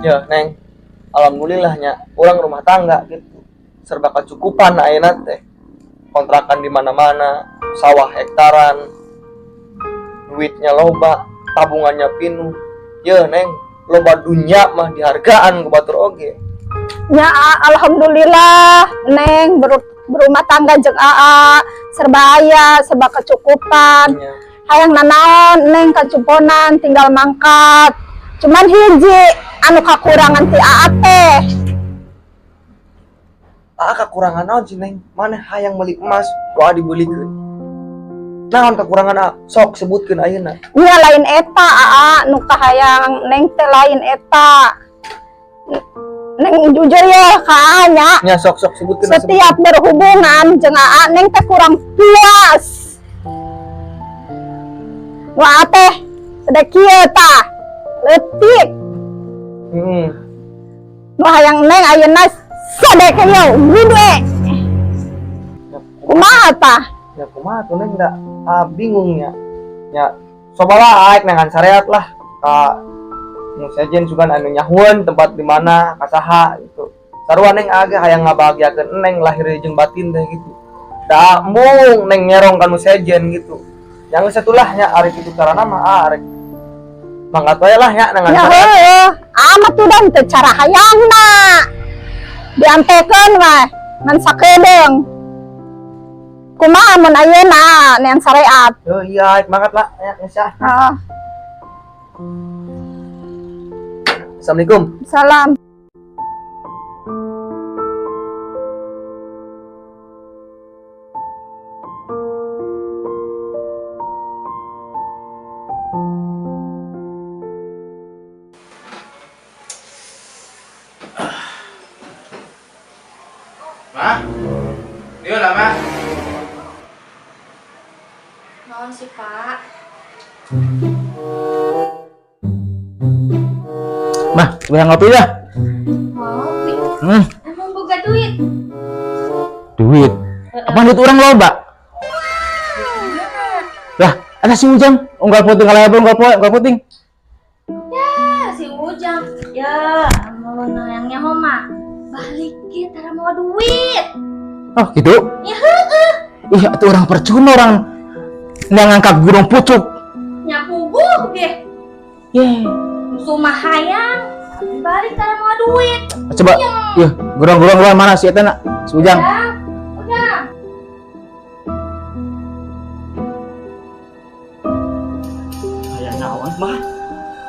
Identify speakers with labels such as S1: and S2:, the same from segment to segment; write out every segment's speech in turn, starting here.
S1: Ya neng, alhamdulillahnya orang rumah tangga gitu serba kecukupan ayeuna teh, kontrakan di mana-mana, sawah hektaran, duitnya loba, tabungannya pinuh. Ya neng, loba dunya mah dihargaan ku batur oge.
S2: Ya alhamdulillah neng berumah tangga jeung aa serba aya serba kecukupan.
S1: Ya.
S2: Hayang nanaon neng kacumponan tinggal mangkat. Cuman hiji anu kakurangan ti aa teh.
S1: Kekurangan naon sih neng? Mana hayang meuli emas, doa dibelikeun. Naon kekurangan sok sebutkeun ayeuna.
S2: Nya lain eta aa nu kahayang neng teh lain eta. Neng jujur ya ka aa nya.
S1: Nya sok sebutkeun.
S2: Setiap berhubungan jeung aa neng teh kurang puas. Nu aa teh sada kieu tah. Leutik. Nu hayang neng ayeuna sade kieu gede. Kumaha tah?
S1: Ya kumaha tuh neng da bingungnya. Ya sobala aek nengan sareat lah ka nu sejen sugan anu nyahueun tempat di mana kasaha gitu. Sarua neng age hayang ngabahagiakeun neng lahir jeung batin teh gitu. Da mung neng nyerong ka nu sejen gitu. Yang satulah nya ari kitu carana mah arek mangkat wae lah nya nengan
S2: Ya heuh, amat udah teu cara hayangna. Diantekeun mah ngan sakedeung. Kumaha mun ayeuna nean sareat?
S1: Oh iya, mangkat lah ya insya.
S2: Heeh.
S1: Assalamualaikum.
S2: Salam.
S3: Mah? Dia lah, Mah.
S4: Naon sih, Pak?
S3: Mah, coba ngopi dah.
S4: Ngopi. Emang boga duit?
S3: Duit. Apa duit orang loba? Lah, ada si Ujang. Unggal puting kalau unggal puting.
S4: Ya, si Ujang. Ya, mau nayangnya homa. Balik kita mau duit.
S3: Oh, gitu.
S4: Ya heueuh.
S3: Ih, itu orang percuma orang ngangkat gunung pucuk.
S4: Nyapu gug deh.
S3: Ye.
S4: Musuh mah hayang. Balik kita mau duit.
S3: Coba. Ya, gurang-gurang mana si eta nak? Si Ujang.
S4: Udah.
S1: Hayang naon mah?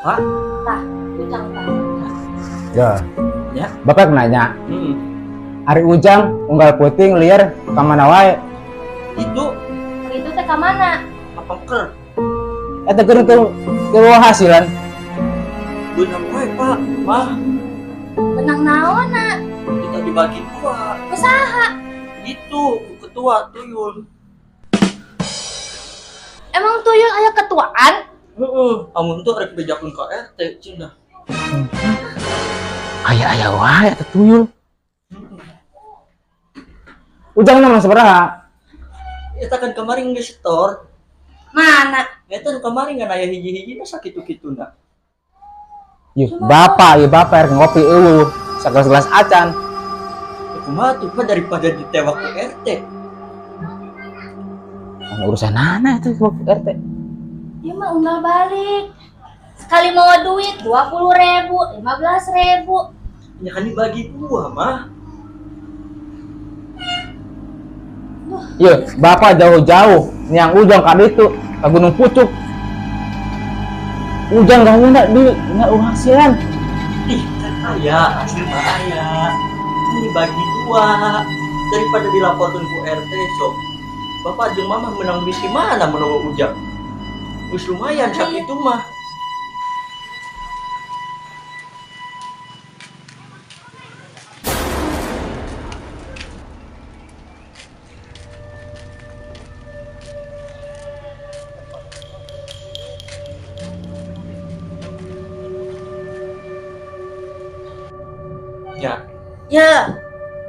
S1: Hah?
S4: Tah, Ujang tah.
S3: Ya.
S1: Ya.
S3: Bapak nanya. Ari Ujang unggal puting liar ka mana wae?
S1: Itu
S4: Itu teh ka mana?
S1: apa ker?
S3: Eta keur hasilan.
S1: Beunang wae, Pak. Mah,
S4: Benang naonna?
S1: kita dibagi dua.
S4: Usaha.
S1: Itu ketua tuyul.
S4: Emang tuyul aya ketuaan?
S1: Heeh, amun teu rek bejakeun ka RT cenah.
S3: Aya wae eta tuyul. Ujang nama sabaraha?
S1: Eta kan kemarin geus setor.
S4: Mana?
S1: Eta nu kemarin kan aya hiji-hijina sakitu-kituna.
S3: Yuk, bapak rek ngopi eueuh. Sagelas-gelas acan.
S1: Kumaha tuh Pak daripada ditewak ke RT.
S3: Urusan nana itu RT.
S4: Dia mah unggal balik. Sekali mau duit 20.000, 15.000.
S1: Ya kan dibagi dua, mah.
S3: Iya, bapak jauh-jauh yang Ujang kan itu ke Gunung Pucuk. Ujang gak punya duit, nggak hasilan.
S1: Ih, kan aya, asli mah aya. Kan dibagi dua daripada dilaporkan ku RT sok. Bapak jeung Mama menang duit di mana menunggu Ujang? Wis lumayan sak itu mah. Ya.
S4: Ya,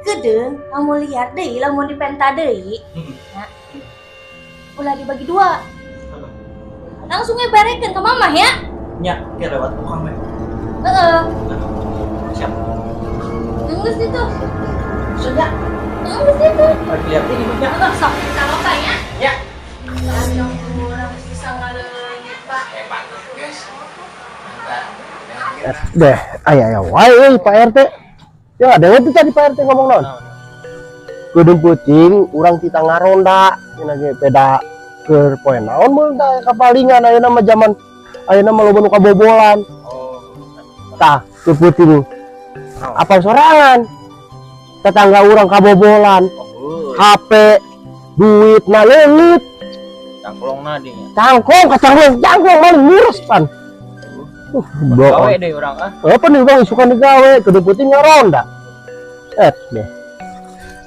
S4: gede, kamu lihat deh, lamun dipenta deui. Ya. Ulah dibagi dua. Langsung berekeun ke mama ya.
S1: Nya, ke lewat tukang we.
S4: Heeh.
S1: siap.
S4: Nunggus itu.
S1: Sudah.
S4: Nunggus itu.
S1: Lihat ini punya.
S4: Sok, kalau tanya.
S1: Ya.
S4: Yang kurang bisa ngalengit, Pak.
S1: Hebat, guys.
S5: Deh, ayo, wae Pak RT. Ya, ada itu tadi Pak RT ngomong non. Gedung pucing, orang kita ngaronda, ini ge peda ke poe naon mun da kapalingan ayeuna mah zaman ayeuna mah loba nu kabobolan.
S1: Oh.
S5: Tah, ke pucing. Apa sorangan? Tetangga orang kabobolan.
S1: Oh,
S5: HP, duit na leungit,
S1: cangklong nadi.
S5: cangkong maling miris pan.
S1: Gawe deh orang ah.
S5: Apa nih bang suka digawe gedung pucing ngaronda. Deh.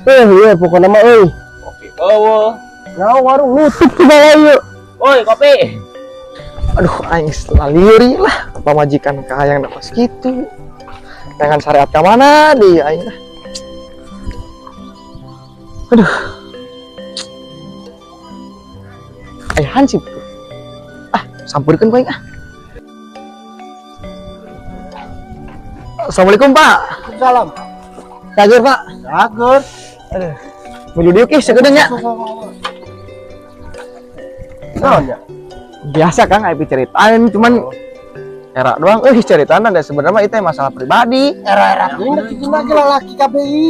S5: Iya pokoknya mah
S1: Kopi bawa.
S5: nah warung nutup juga ayo.
S1: Oi, kopi.
S6: Aduh, aing laliuri lah pamajikan kahayang dapat segitu. Jangan syariat ke mana dia aing lah. Aduh. Aya hansip. Sampurkeun ku aing ah. Assalamualaikum, Pak.
S5: Salam.
S6: Cager, Pak.
S5: Cager.
S6: Aduh. Menuju dieu ki segedeungnya.
S5: Naonnya?
S6: Biasa Kang aya ceritain cuman era doang ceritana dan sebenarnya itu masalah pribadi.
S5: Era-era ini kita lagi laki KPI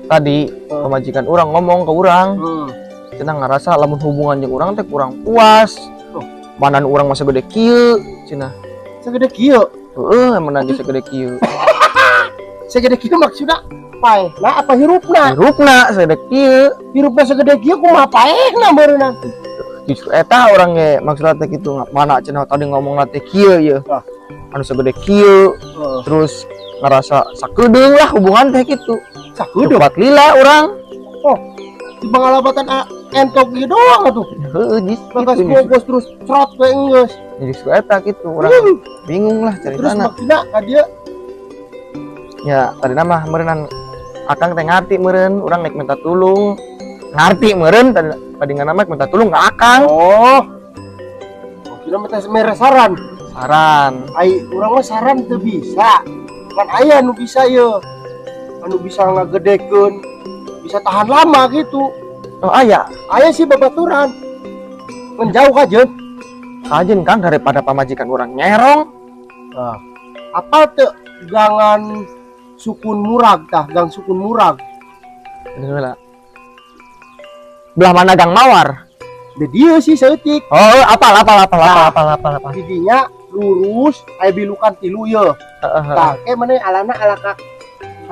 S6: Tadi pemajikan orang ngomong ke orang cenah ngerasa lamun hubungan jeung urang teh kurang puas. Manan urang masa gede kieu cenah.
S5: Segede kieu.
S6: Heeh, menang segede kieu.
S5: Segede kieu maksudna paeh. Nah apa hirupna?
S6: Hirupna segede kieu.
S5: Hirupna segede kieu kumaha paehna beureunan?
S6: Justru eta urang ge maksudna teh kitu mana cenah tadi ngomong teh kieu ye. Anu segede kieu. Terus ngerasa sakedeung lah hubungan teh kitu.
S5: Sakedeung.
S6: Cepat lila urang.
S5: Di pengalabatan entok gitu doang atuh.
S6: Heeh,
S5: Bagas
S6: gitu.
S5: bungkus terus cerot we geus.
S6: Justru eta kitu urang bingung lah
S5: Terus
S6: ceritana.
S5: maksudna ka dieu
S6: Ya tadi nama meureun akang teh ngarti meureun urang naik minta tulung ngarti meureun tadi nama minta tulung ka akang
S5: maksudna mah teh mere saran.
S6: saran
S5: Ai urang mah saran teu bisa. Kan aya anu bisa ye. Anu bisa ngagedekeun, bisa tahan lama gitu.
S6: oh aya
S5: Aya sih babaturan. Menjauh kajeun.
S6: kajen Kang daripada pamajikan urang nyerong
S5: Apa teu gangan sukun murag tah, gang sukun murag.
S6: Heula. Belah mana Gang Mawar?
S5: Da dieu sih saeutik.
S6: Oh apal
S5: Didinya lurus aya bilukan tilu ye. Tah ke mana alana alaka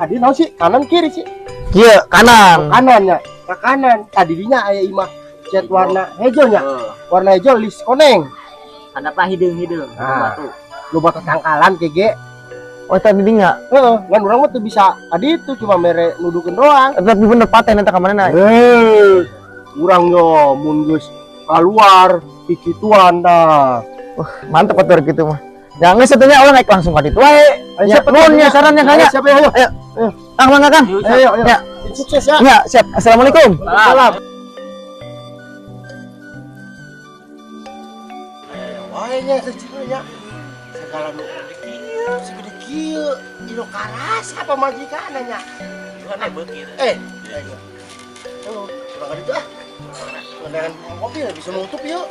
S5: tadi naon sih kanan kiri sih
S6: kieu kanan
S5: kanannya ke kanan tadi dinya aya imah cat warna hejonya warna hejo lis koneng
S1: Ada apa hidung
S5: nah lu batu tangkalan kege
S6: oh tadi dinya
S5: heeh ngan urang mah teu bisa tadi itu cuma mere nudukeun doang
S6: tapi bener paten eta ka manehna
S5: urang yo mun geus keluar kikituan dah
S6: mantep atuh gitu mah jangan setunya orang naik langsung ka ditu wae ya nuhun ya sarannya Kang ya
S5: siapa ayo
S6: Kang mangga Kang
S5: ayo
S6: ya
S5: sukses ya
S6: ya siap assalamualaikum
S5: salam wahnya secinanya segala nu segede kieu dino karas apa majikananya
S1: Gimana begitu?
S5: oh kurang kali itu ah dengan mobil bisa nutup yuk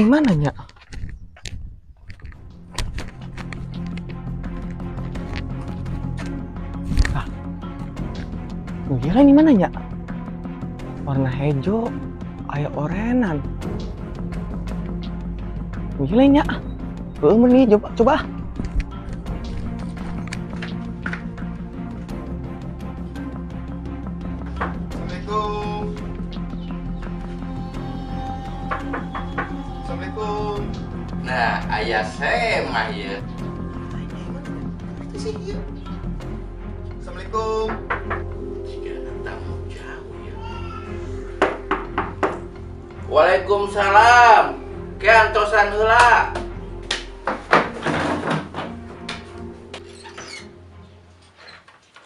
S6: mana nya kira ini mana nya warna hijau aya orenan gila nya meni coba
S5: Assalamualaikum
S7: Nah, ayah saya mah ya.
S6: Assalamualaikum.
S7: Jika tamu jauh ya. Waalaikumsalam. Keantosan heula.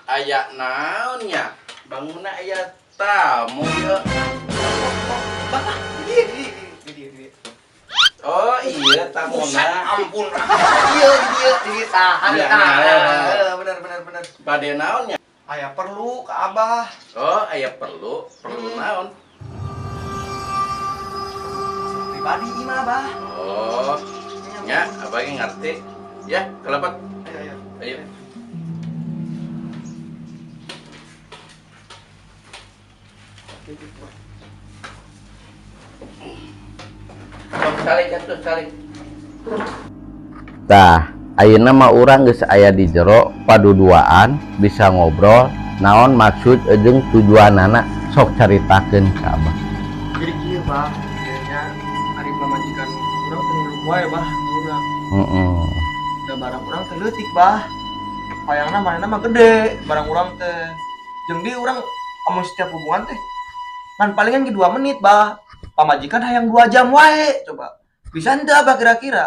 S7: Aya naon nya? Bangunna aya tamu ya.
S6: Bapak, di.
S7: Oh iya tamuna.
S6: Ampun. Di tahan.
S7: Iya,
S6: Benar.
S7: Bade naon nya?
S6: Aya perlu ke Abah.
S7: Oh, aya perlu naon?
S6: Pribadi imah, Abah.
S7: Oh, nya abang ngerti. Ya, kelepat. Ayo. Salik.
S8: Tah, ayeuna mah urang geus aya di jero paduduaan bisa ngobrol naon maksud jeung tujuanana sok caritakeun ka Abah.
S1: Jadi kieu, Bah. Kayaknya ari pamajikan urang teh ngilu wae, Bah, urang. Da barang urang teh leutik, Bah. Hayangna manehna mah gede, barang urang teh. Jeung di urang amun setiap hubungan teh kan palingan ge 2 menit, Bah. Pamajikan hayang 2 jam wae, coba. Bisa henteu Abah kira-kira?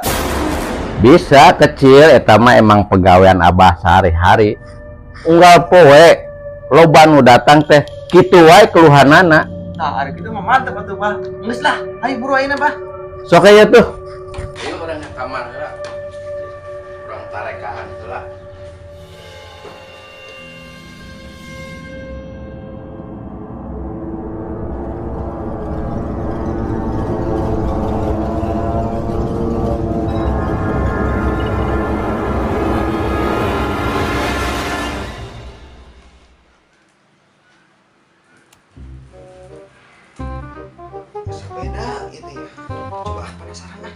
S8: Bisa kecil eta mah emang pegawean Abah sehari-hari. Unggal poe loba nu datang teh kitu wae keluhanana.
S1: Nah, hari kitu mah mantep atuh, Bah. Geus lah, ayo buru ayeuna, Bah.
S8: Sok aya tuh.
S7: Ayo urang ke kamar heula. Urang tarekaan heula.
S6: Sepeda gitu ya. Coba penasaran lah.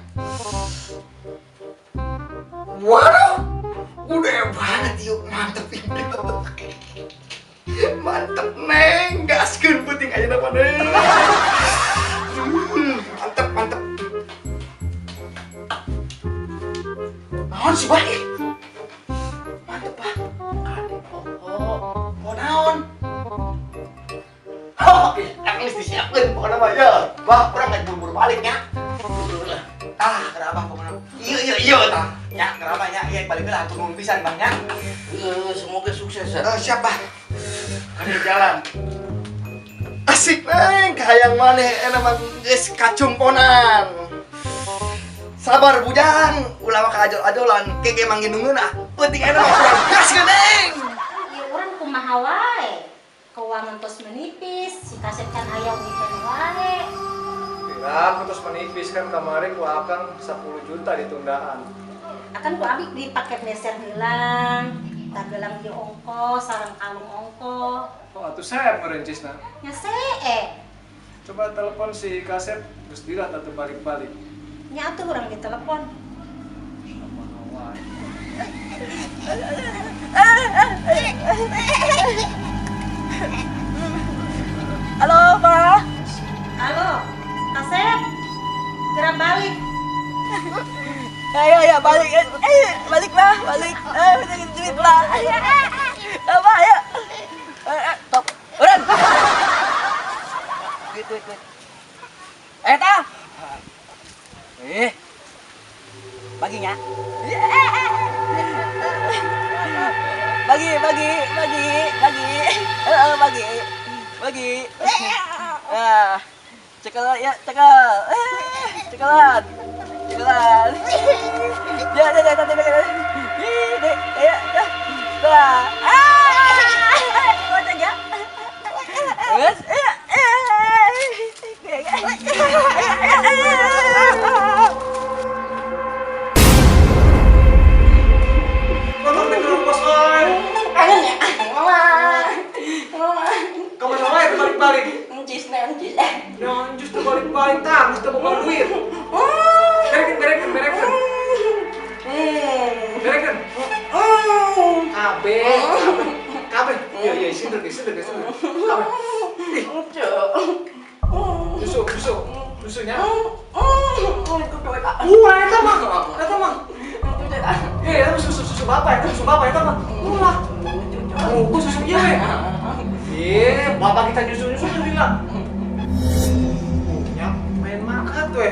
S6: Waduh, udah banget yuk, mantep ini. Mantep neng, gaskeun penting aja nama neng. Mantep. Naon sih Bah? Mantep Bah. Oh naon? Oh, geus disiapkeun pokona mah ya. Bah, urang nggak buru-buru baliknya. Kenapa pokona? Iya tah. Ya, kenapa nya? Iya balik lah atur nuhun pisan Bang nya.
S7: Semoga sukses ya.
S6: Siap Bah.
S7: Ada jalan.
S6: Asik neng, kahayang maneh eta mah geus kacumponan. Sabar bujang, ulah mah kaajol-ajolan, kege mangge nungguna. Penting eta mah urang gaskeun neng.
S4: Ya urang kumaha wae. Keuangan tos menipis, si kaset kan hayang dipen wae.
S9: Kira terus menipis kan kemarin ku akan 10 juta ditundaan.
S4: Akan ku abik di paket neser hilang, tagelang di ongkos, sareng kalung ongko.
S9: Oh, atuh saya merencisna.
S4: Nya see.
S9: Coba telepon si Kasep, terus dilihat atau balik-balik.
S4: Nya atuh urang ditelepon.
S9: Sama Hawan.
S2: Halo, Pak.
S4: Halo, Kasep. Gerak balik.
S2: Ya balik. Balik lah, balik. Duit lah. Apa ya? Top. Uran. Duit. Eta. Baginya. Bagi. Cekelan.
S1: Kemana wae balik-balik?
S4: Encis.
S1: Yang justru balik-balik tah, mesti bawa duit. Berekeun. Abe.
S9: Eta mah. Susu bapak eta mah. Ulah. Gua susu ieu we. Bapak kita nyusu bila. Ya, main makan tuh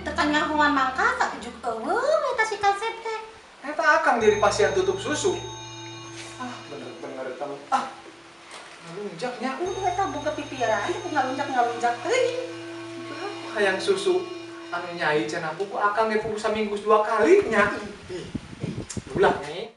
S4: Tetanya huan mangka tak juga eta si kaset teh.
S9: Eta akang jadi pasien tutup susu. Bener eta mah. Ngalunjaknya.
S4: Eta boga pipiran, ku ngalunjak teuing.
S9: Hayang susu anu nyai cenah ku akang ge pugu saminggu 2 kali nya. Ulah nih.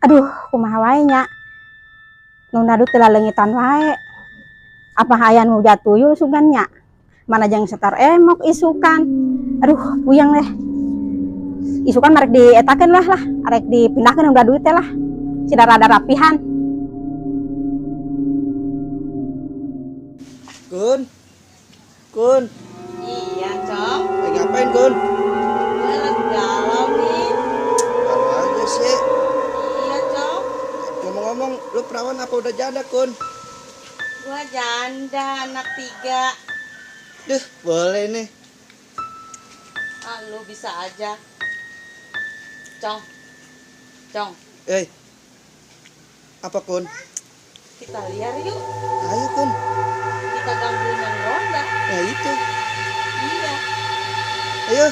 S2: Aduh, kumaha wae nya. Nu nadu teu leungitan wae. Apa hayan nu jatuyul sugan nya? Mana jang setar emok isukan. Aduh, puyeng deh. Isukan marek dietakeun lah, arek dipindahkeun udah duit teh lah. Si rada rapihan.
S1: Kun.
S10: Iya, Cong.
S1: Lagi ngapain, Kun?
S10: Gue lagi galau nih.
S1: Kalau aja sih.
S10: Iya, Cong.
S1: Ngomong-ngomong, lu perawan apa udah janda, Kun?
S10: Gue janda, anak 3.
S1: Duh, boleh nih.
S10: Ah, lu bisa aja. Cong.
S1: Apa, Kun?
S10: Kita liar yuk.
S1: Ayo, Kun.
S10: Kita gangguin yang ronda.
S1: Nah, itu.
S10: Iya.
S1: Ayo.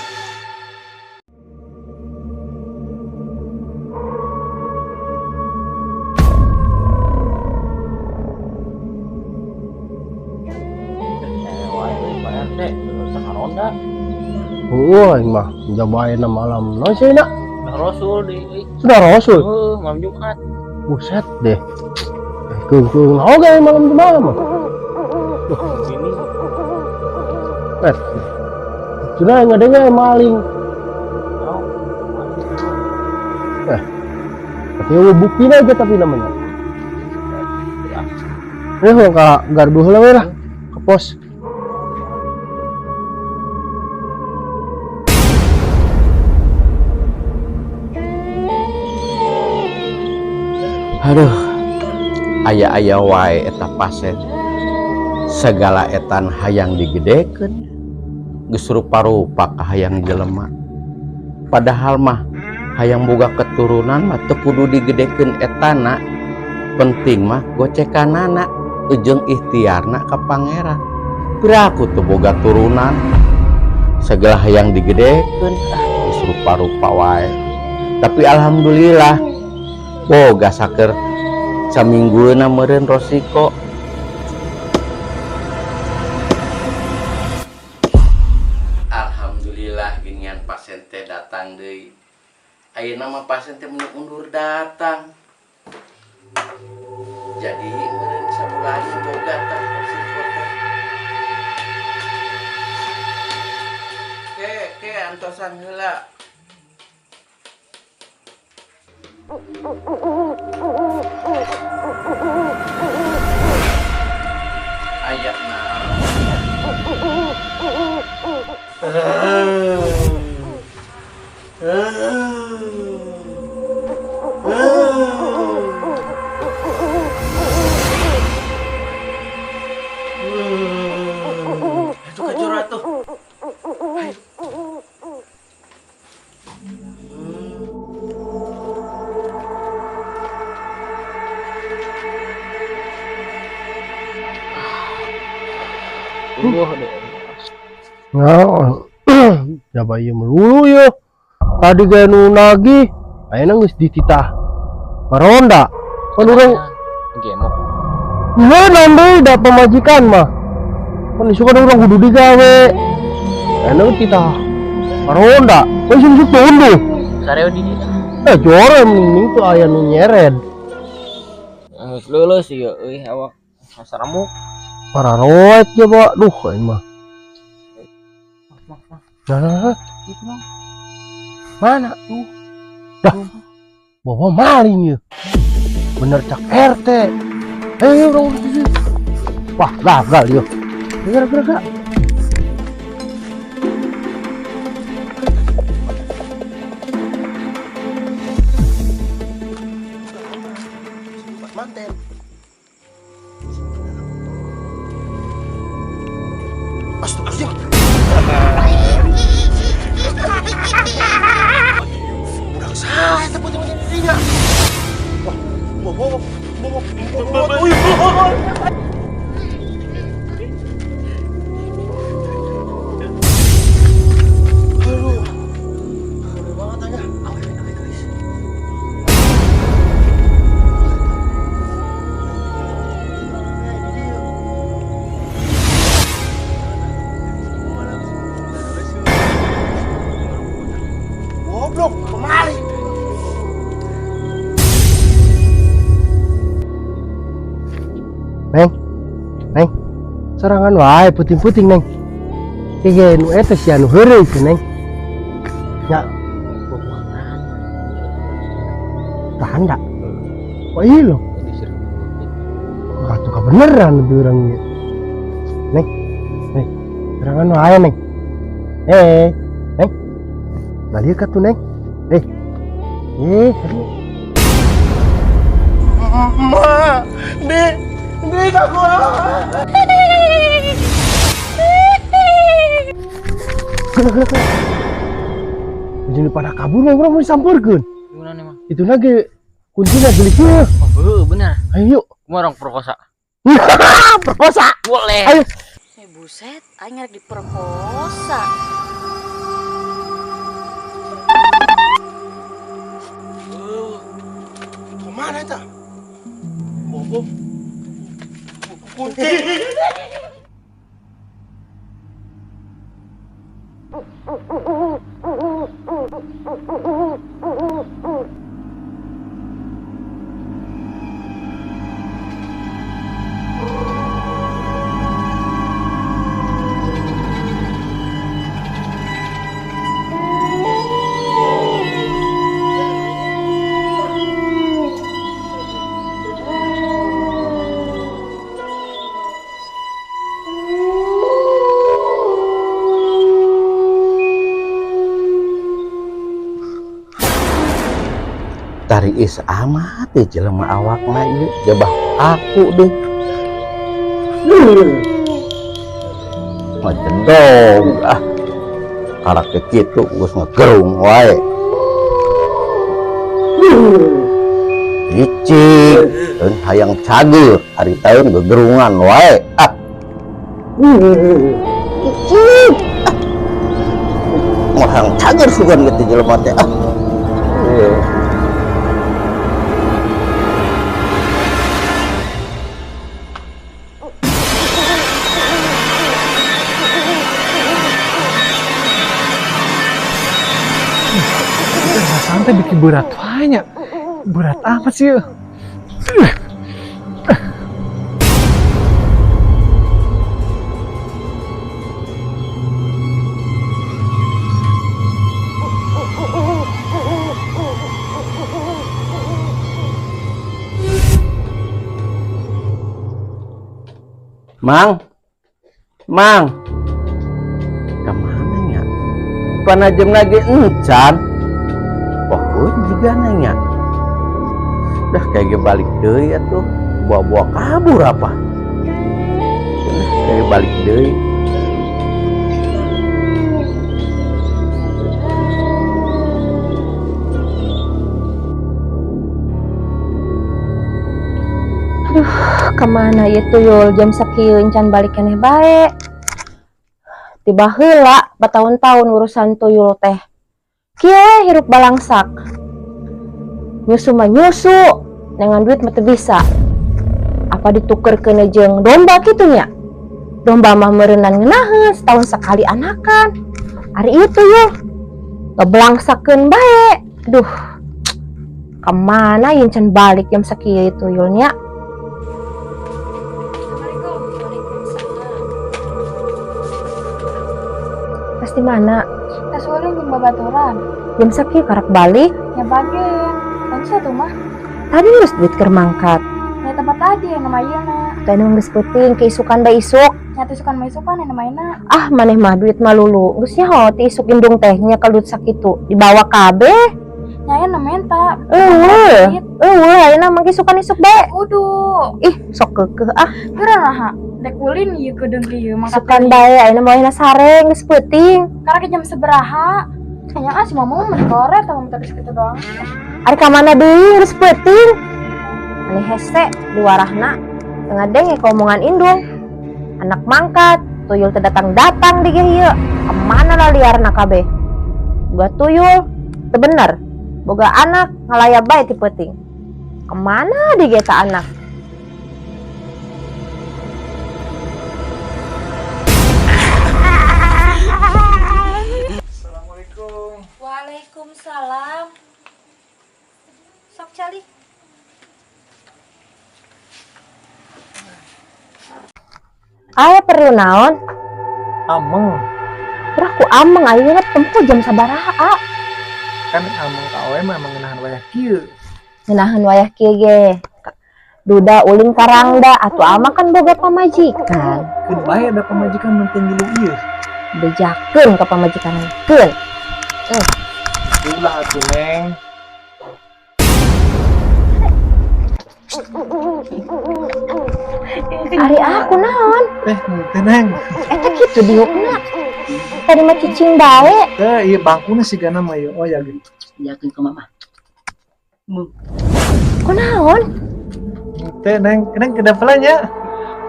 S5: Aing mah jabain malam naon sih nak?
S8: Rasul di
S5: Sudah Rasul.
S8: malam Jumat.
S5: Buset deh. Keung naon ge malam Jumat mah?
S8: Sini
S5: Sudah ngadengnya maling. Tapi bukti aja tapi namanya. Ka gardu heula we lah ke pos.
S8: Aduh, aya wae eta pasien. Segala etan hayang digedekeun, geus rupa-rupa ka hayang jelema. Padahal mah hayang boga keturunan mah teu kudu digedekeun etana. Penting mah gocekanana, ujung ikhtiarna ka pangeran. Piraku teu boga turunan. Segala hayang digedekeun, geus rupa-rupa wae. Tapi alhamdulillah boga saker saminggueuna meureun Rosiko. Alhamdulillah ginian pasien teh datang deui. Ayeuna mah pasien teh mundur datang. Jadi meureun sabulahan boga tah Rosiko teh. Ke antosan heula. Ayak itu kejurat tuh.
S5: Coba ieu melulu ya. Tadi gaya nu nagih, ayeuna geus dititah maronda. Kan urang
S8: gemok.
S5: ya nanti da pemajikan mah. Kan suka urang kudu digawe. Ayeuna titah maronda. Kan sing tunduh.
S8: Sareo di dieu.
S5: Jore mending tuh aya nu nyeret.
S8: Geus leuleus ieu euy awak saramuk.
S5: Para roet ya, Pak. Duh, aing mah. Nah,
S8: Gitu mah.
S5: mana tuh? Dah, bawa maling ya. Bener cak RT. Orang sini. Wah, gagal ya. Gerak. sebutin dirinya. Goblok, kemari. Neng, serangan wae puting-puting neng. Kaya nu eta si anu heureuy teh neng. Ya. Tanda. Oh iya loh. Katu beneran lebih orang ini. Neng, serangan wae neng. Neng. Balik katu neng. Aduh. Ma, Nek aku. Jadi pada kabur orang mau disamperkeun.
S11: Gimana nih, Mang?
S5: Itu lagi kuncinya beli kieu.
S11: Oh, benar.
S5: Ayo.
S11: Gua orang perkosa.
S5: Perkosa.
S11: Boleh.
S5: Ayo.
S10: Buset, aing rek diperkosa.
S5: Kemana eta? Bobo. Kunci.
S8: Tariis amat ya jelema awakna ieu jabah aku deh. Ngedendong karak kitu geus ngegerung wae. Licik dan hayang cager hari taun gegerungan wae. Licik. Mau hayang cager sugan gitu jelema teh.
S9: Santai bikin berat banyak. Berat apa sih?
S8: Mang, kemana ya? Panajem lagi encan. Pokoknya juga nanya. Udah kayak balik deui atuh, bawa kabur apa? Udah kayak balik deui.
S4: Aduh, kemana ya tuyul jam sakieu encan balik keneh bae. Tiba heula batahun-tahun urusan tuyul teh. Kieu hirup balangsak. Nyusu mah nyusu, dengan duit mah teu bisa. Apa ditukerkeun jeung domba kitu nya? Domba mah meureunnan ngeunaheun setahun sekali anakan. Ari ieu tuyul ngeblangsakkeun bae. Duh. Kemana ieu encan balik jam sakieu tuyulnya? Pasti mana?
S12: Tes ulin jeung babaturan.
S4: Jam sakieu karak balik.
S12: Ya bagian. Kan satu mah.
S4: Tadi geus duit keur mangkat.
S12: Ya tempat tadi yang nama ieu.
S4: Dan geus peuting keisukan da isuk.
S12: Nyatu isukan mah isukan yang namanya.
S4: Ah, maneh mah duit mah lulu. Geus nyaho ti isuk indung teh nya kalut sakitu. Dibawa kabeh.
S12: Nyaya namanya tak.
S4: Ayeuna mah isukan isuk bae.
S12: Kudu.
S4: Ih, sok keukeuh ah.
S12: Geurang naha? Dek ulin ieu kedeung ieu mangkat.
S4: Isukan bae ayeuna mah ayeuna sareng geus peuting.
S12: Karena ke jam sabaraha? Kayaknya si mama mau menikoret atau minta kitu doang.
S4: Ari ka mana deui geus peuting. Ani hese diwarahna tengah denge omongan indung. Anak mangkat, tuyul teu datang-datang di ieu. Kemana lah liarna kabeh? Boga tuyul teu bener. Boga anak ngalaya bae ti peuting. Kemana di geta anak?
S9: Assalamualaikum.
S10: Waalaikumsalam. Sok cali.
S4: Aya perlu naon?
S9: Ameng.
S4: Urang ku ameng ayeuna tempo jam sabaraha?
S9: Kan ameng ka awe mah mengenahan wayah kieu.
S4: Ngeunaheun wayah kieu ge. Duda ulin karangda atuh ama kan boga pamajikan.
S9: Keun bae da pamajikan mun teu ngilu ieu.
S4: Bejakeun ka pamajikan keun.
S9: Ulah atuh Neng.
S4: Ari aku naon?
S9: Teh Neng.
S4: Eta kitu diukna. Tadi mah cicing bae.
S9: Teh ieu bangkuna sigana mah ieu. Oh ya gitu.
S10: Yakin ke mama.
S4: Kunaon?
S9: Teh Neng kedapelan ya.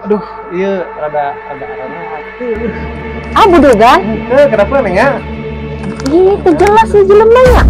S9: Aduh, ieu rada atuh.
S4: Ah budugan?
S9: Teh kedapelan Neng ya.
S4: Ih, teu jelas si jelema nya.